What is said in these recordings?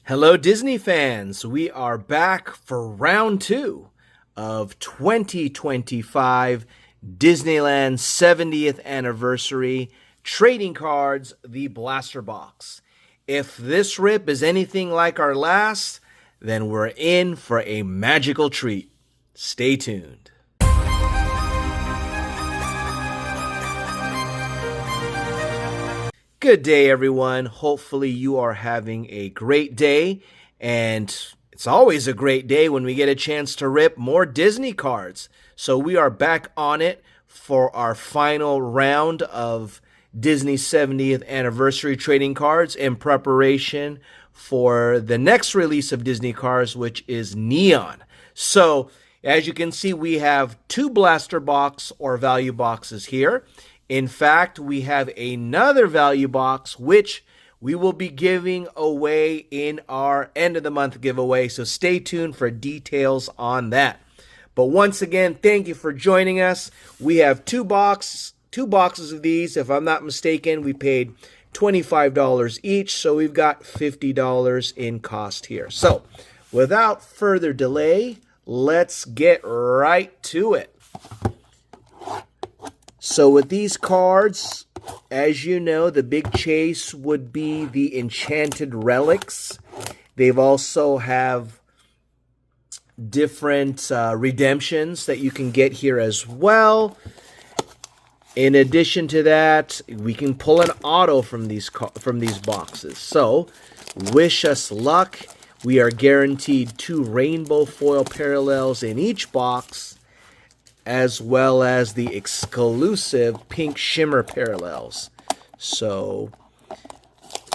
Hello, Disney fans. We are back for round two of 2025 Disneyland 70th Anniversary Trading Cards, the Blaster Box. If this rip is anything like our last, then we're in for a magical treat. Stay tuned. Good day, everyone. Hopefully you are having a great day, and it's always a great day when we get a chance to rip more Disney cards. So we are back on it for our final round of Disney 70th Anniversary trading cards in preparation for the next release of Disney cards, which is Neon. So as you can see, we have two blaster box or value boxes here. In fact, we have another value box, which we will be giving away in our end of the month giveaway. So stay tuned for details on that. But once again, thank you for joining us. We have two boxes of these. If I'm not mistaken, we paid $25 each. So we've got $50 in cost here. So without further delay, let's get right to it. So with these cards, as you know, the big chase would be the Enchanted Relics. They've also have different redemptions that you can get here as well. In addition to that, we can pull an auto from these boxes. So wish us luck. We are guaranteed 2 rainbow foil parallels in each box, as well as the exclusive pink shimmer parallels. So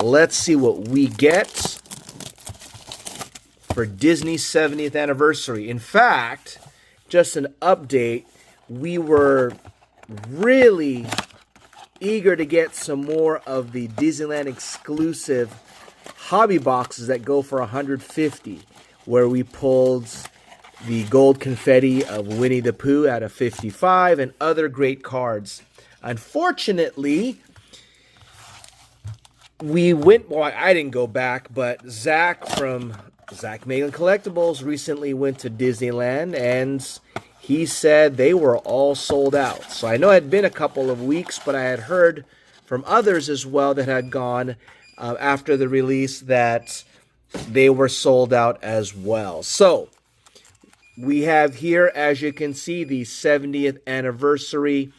let's see what we get for Disney's 70th anniversary. In fact, just an update, we were really eager to get some more of the Disneyland exclusive hobby boxes that go for $150, where we pulled the gold confetti of Winnie the Pooh out of 55 and other great cards. Unfortunately, I didn't go back, but Zach from Zach Megan Collectibles recently went to Disneyland, and he said they were all sold out. So I know it had been a couple of weeks, but I had heard from others as well that had gone after the release that they were sold out as well. So we have here, as you can see, the 70th anniversary.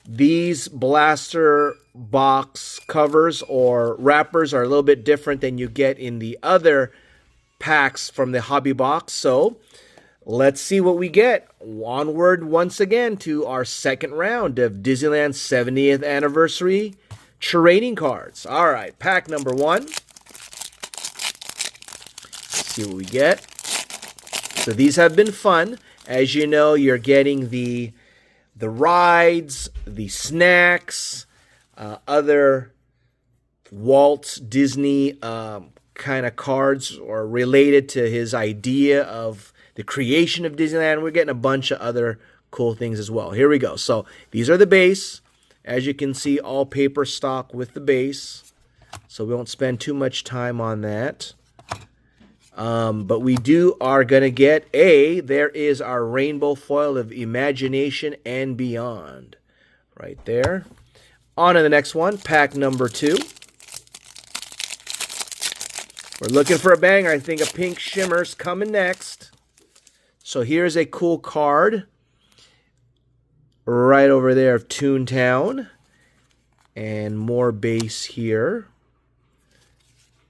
These blaster box covers or wrappers are a little bit different than you get in the other packs from the hobby box. So let's see what we get. Onward once again to our second round of Disneyland 70th anniversary trading cards. All right, pack number 1. Let's see what we get. So these have been fun. As you know, you're getting the rides, the snacks, other Walt Disney kind of cards or related to his idea of the creation of Disneyland. We're getting a bunch of other cool things as well. Here we go. So these are the base. As you can see, all paper stock with the base. So we won't spend too much time on that. But we are going to get there is our rainbow foil of Imagination and Beyond. Right there. On to the next one, pack number 2. We're looking for a banger. I think a pink shimmer's coming next. So here's a cool card right over there of Toontown. And more base here.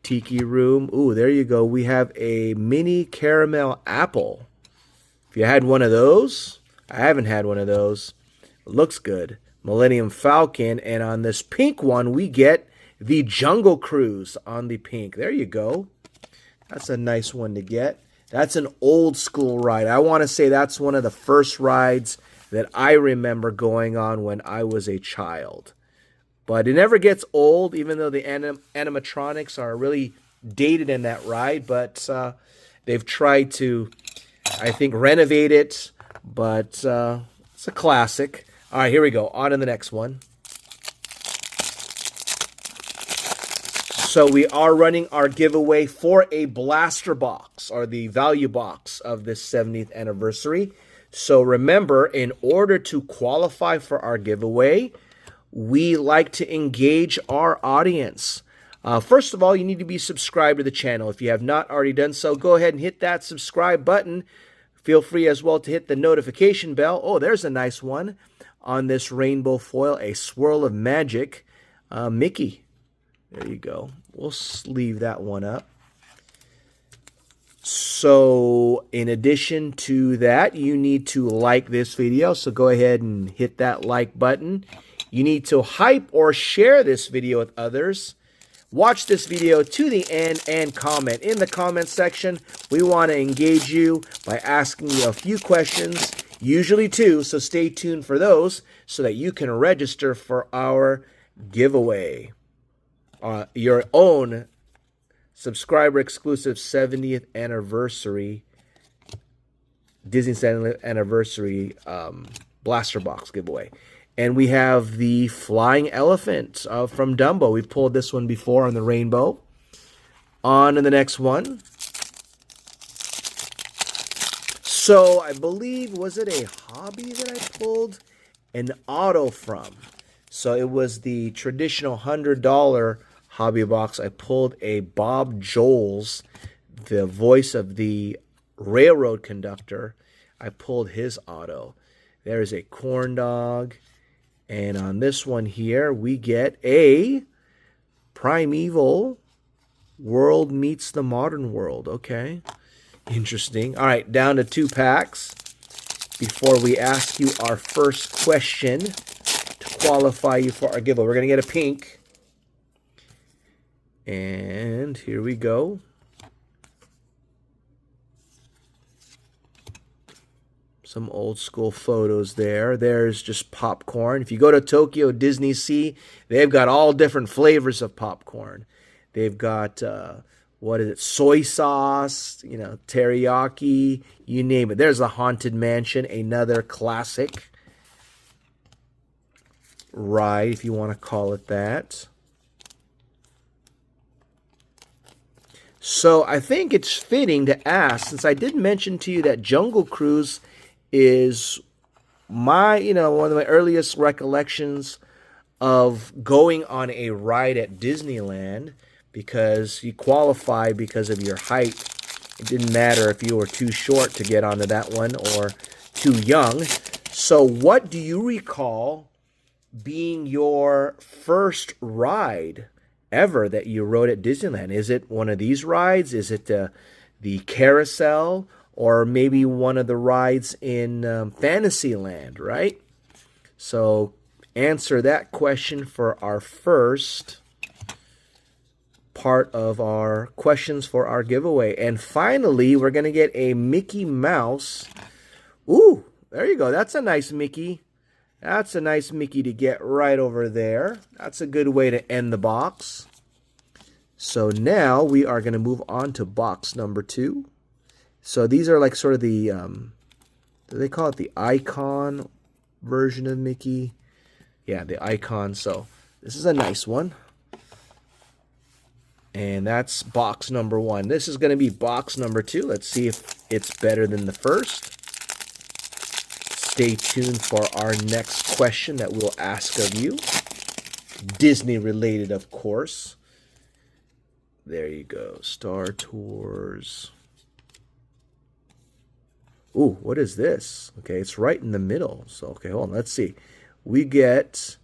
Tiki Room. Ooh, there you go. We have a mini caramel apple. If you had one of those, I haven't had one of those. Looks good. Millennium Falcon. And on this pink one, we get the Jungle Cruise on the pink. There you go. That's a nice one to get. That's an old school ride. I want to say that's one of the first rides that I remember going on when I was a child. But it never gets old, even though the animatronics are really dated in that ride. But they've tried to, I think, renovate it. But it's a classic. All right, here we go. On to the next one. So we are running our giveaway for a blaster box, or the value box of this 70th anniversary. So remember, in order to qualify for our giveaway, we like to engage our audience. First of all, you need to be subscribed to the channel. If you have not already done so, go ahead and hit that subscribe button. Feel free as well to hit the notification bell. Oh, there's a nice one on this rainbow foil, a swirl of magic Mickey. There you go. We'll leave that one up. So in addition to that, you need to like this video. So go ahead and hit that like button. You need to hype or share this video with others. Watch this video to the end and comment. In the comment section, we want to engage you by asking you a few questions, usually two, so stay tuned for those so that you can register for our giveaway. Your own subscriber exclusive 70th anniversary, Disneyland anniversary blaster box giveaway. And we have the flying elephant from Dumbo. We've pulled this one before on the rainbow. On to the next one. So I believe, was it a hobby that I pulled an auto from? So it was the traditional $100 hobby box. I pulled a Bob Joles, the voice of the railroad conductor. I pulled his auto. There is a corn dog. And on this one here, we get a Primeval World Meets the Modern World. Okay, interesting. All right, down to 2 packs before we ask you our first question to qualify you for our giveaway. We're going to get a pink. And here we go. Some old school photos there. There's just popcorn. If you go to Tokyo Disney Sea, they've got all different flavors of popcorn. They've got, what is it, soy sauce, you know, teriyaki, you name it. There's a Haunted Mansion, another classic ride, if you want to call it that. So I think it's fitting to ask, since I did mention to you that Jungle Cruise is my, one of my earliest recollections of going on a ride at Disneyland, because you qualify because of your height. It didn't matter if you were too short to get onto that one or too young. So what do you recall being your first ride ever that you rode at Disneyland? Is it one of these rides? Is it the carousel? Or maybe one of the rides in Fantasyland, right? So answer that question for our first part of our questions for our giveaway. And finally, we're going to get a Mickey Mouse. Ooh, there you go. That's a nice Mickey. That's a nice Mickey to get right over there. That's a good way to end the box. So now we are going to move on to box number 2. So these are like sort of the, do they call it the icon version of Mickey? Yeah, the icon. So this is a nice one. And that's box number 1. This is going to be box number 2. Let's see if it's better than the first. Stay tuned for our next question that we'll ask of you. Disney related, of course. There you go. Star Tours. Ooh, what is this? Okay, it's right in the middle. So, okay, hold on. Let's see. We get...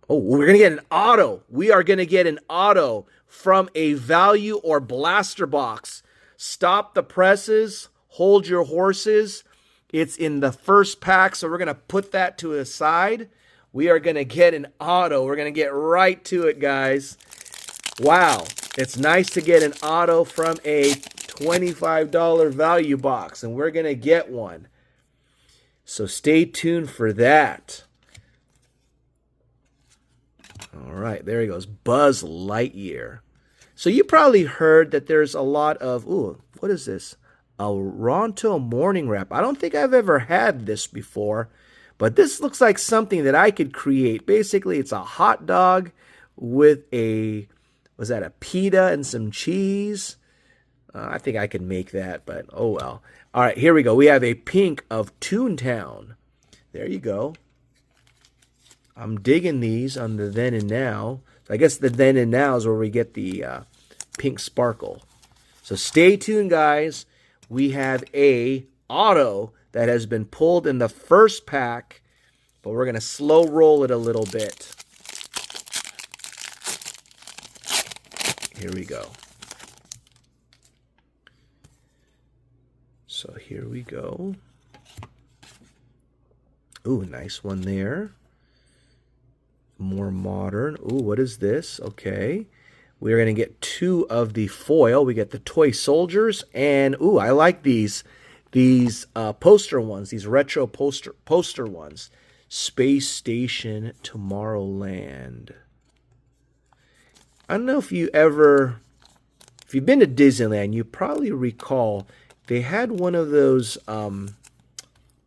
Oh, we're going to get an auto. We are going to get an auto from a value or blaster box. Stop the presses. Hold your horses. It's in the first pack, so we're going to put that to the side. We are going to get an auto. We're going to get right to it, guys. Wow. It's nice to get an auto from a $25 value box, and we're going to get one. So stay tuned for that. All right, there he goes. Buzz Lightyear. So you probably heard that there's a lot of, ooh, what is this? A Ronto morning wrap. I don't think I've ever had this before, but this looks like something that I could create. Basically, it's a hot dog with a Was that a pita and some cheese? I think I could make that, but oh well. All right, here we go. We have a pink of Toontown. There you go. I'm digging these on the then and now. I guess the then and now is where we get the pink sparkle. So stay tuned, guys. We have a auto that has been pulled in the first pack, but we're going to slow roll it a little bit. Here we go. So here we go. Ooh, nice one there. More modern. Ooh, what is this? Okay. We're going to get 2 of the foil. We get the toy soldiers. And, ooh, I like these poster ones, these retro poster ones. Space Station Tomorrowland. I don't know if you've been to Disneyland, you probably recall they had one of those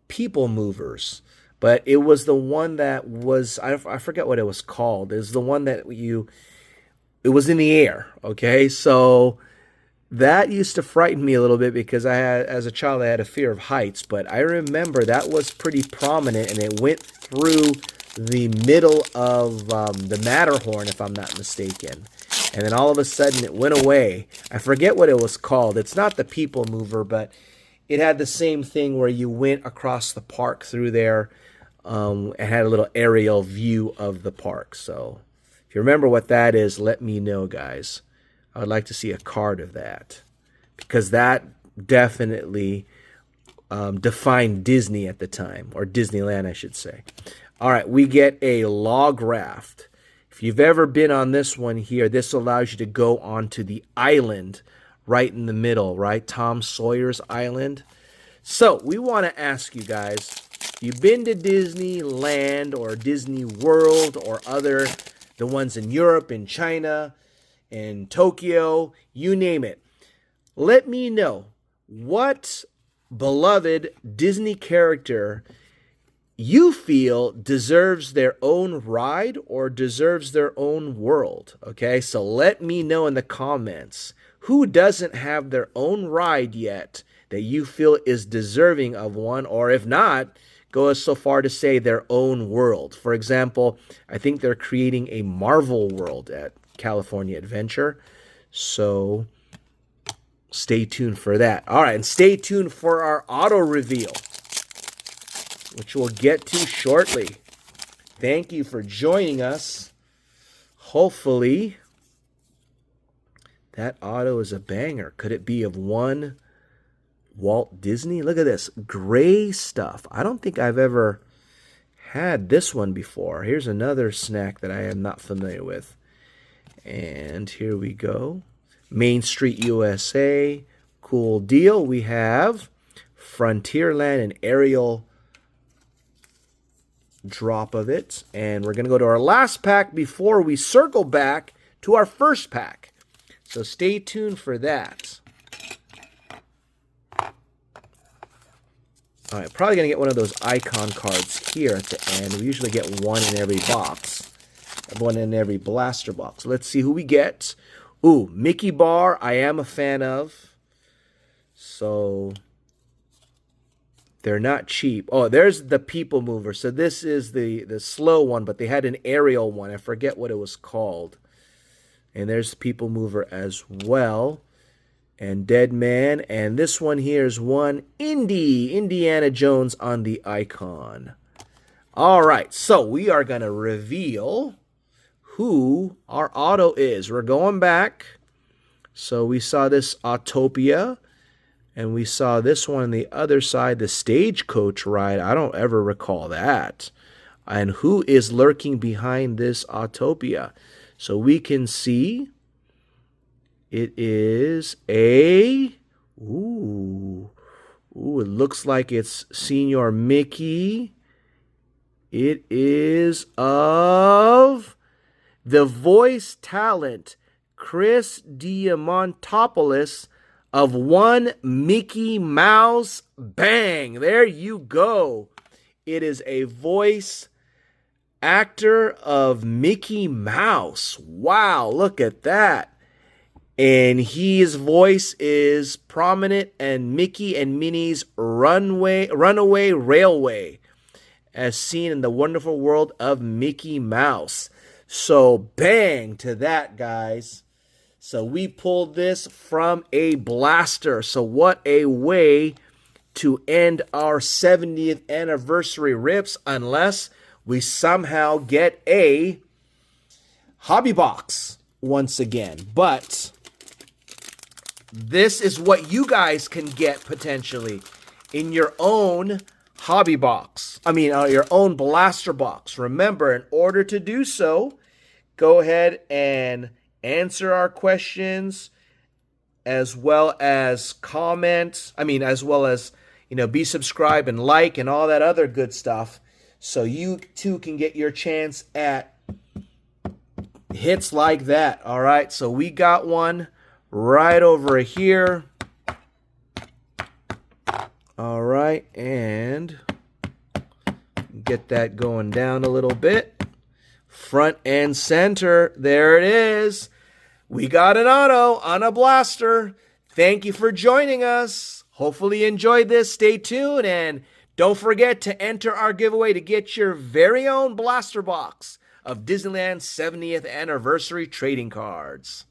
people movers. But it was the one that was, I forget what it was called. It was the one that it was in the air, okay? So that used to frighten me a little bit because as a child, I had a fear of heights. But I remember that was pretty prominent, and it went through the middle of the Matterhorn, if I'm not mistaken. And then all of a sudden, it went away. I forget what it was called. It's not the people mover, but it had the same thing where you went across the park through there. It had a little aerial view of the park. So if you remember what that is, let me know, guys. I would like to see a card of that, because that definitely defined Disney at the time, or Disneyland, I should say. All right, we get a log raft. If you've ever been on this one here, this allows you to go onto the island right in the middle, right? Tom Sawyer's Island. So we want to ask you guys, you've been to Disneyland or Disney World or the ones in Europe, in China, in Tokyo, you name it. Let me know what beloved Disney character you feel deserves their own ride or deserves their own world. Okay, so let me know in the comments who doesn't have their own ride yet that you feel is deserving of one, or if not, go so far to say their own world. For example, I think they're creating a Marvel world at California Adventure. So stay tuned for that. All right, and stay tuned for our auto reveal, which we'll get to shortly. Thank you for joining us. Hopefully, that auto is a banger. Could it be of one Walt Disney? Look at this gray stuff. I don't think I've ever had this one before. Here's another snack that I am not familiar with. And here we go. Main Street USA. Cool deal. We have Frontierland and aerial drop of it. And we're going to go to our last pack before we circle back to our first pack. So stay tuned for that. All right, probably going to get one of those icon cards here at the end. We usually get one in every box. One in every blaster box. Let's see who we get. Ooh, Mickey Bar, I am a fan of. So they're not cheap. Oh, there's the People Mover. So this is the slow one, but they had an aerial one. I forget what it was called. And there's People Mover as well. And Dead Man. And this one here is one Indiana Jones on the icon. All right, so we are going to reveal who our auto is. We're going back. So we saw this Autopia. And we saw this one on the other side, the Stagecoach ride. I don't ever recall that. And who is lurking behind this Autopia? So we can see it is a... Ooh, it looks like it's Senior Mickey. It is of the voice talent, Chris Diamantopoulos, of one Mickey Mouse. Bang! There you go. It is a voice actor of Mickey Mouse. Wow, look at that. And his voice is prominent in Mickey and Minnie's Runaway Railway, as seen in the wonderful world of Mickey Mouse. So bang to that, guys. So we pulled this from a blaster. So what a way to end our 70th anniversary rips, unless we somehow get a hobby box once again. But this is what you guys can get potentially in your own hobby box. Your own blaster box. Remember, in order to do so, go ahead and answer our questions, as well as comment. As well as, be subscribed and like and all that other good stuff. So you too can get your chance at hits like that. All right. So we got one right over here. All right, and get that going down a little bit. Front and center, there it is. We got an auto on a blaster. Thank you for joining us. Hopefully you enjoyed this. Stay tuned, and don't forget to enter our giveaway to get your very own blaster box of Disneyland 70th anniversary trading cards.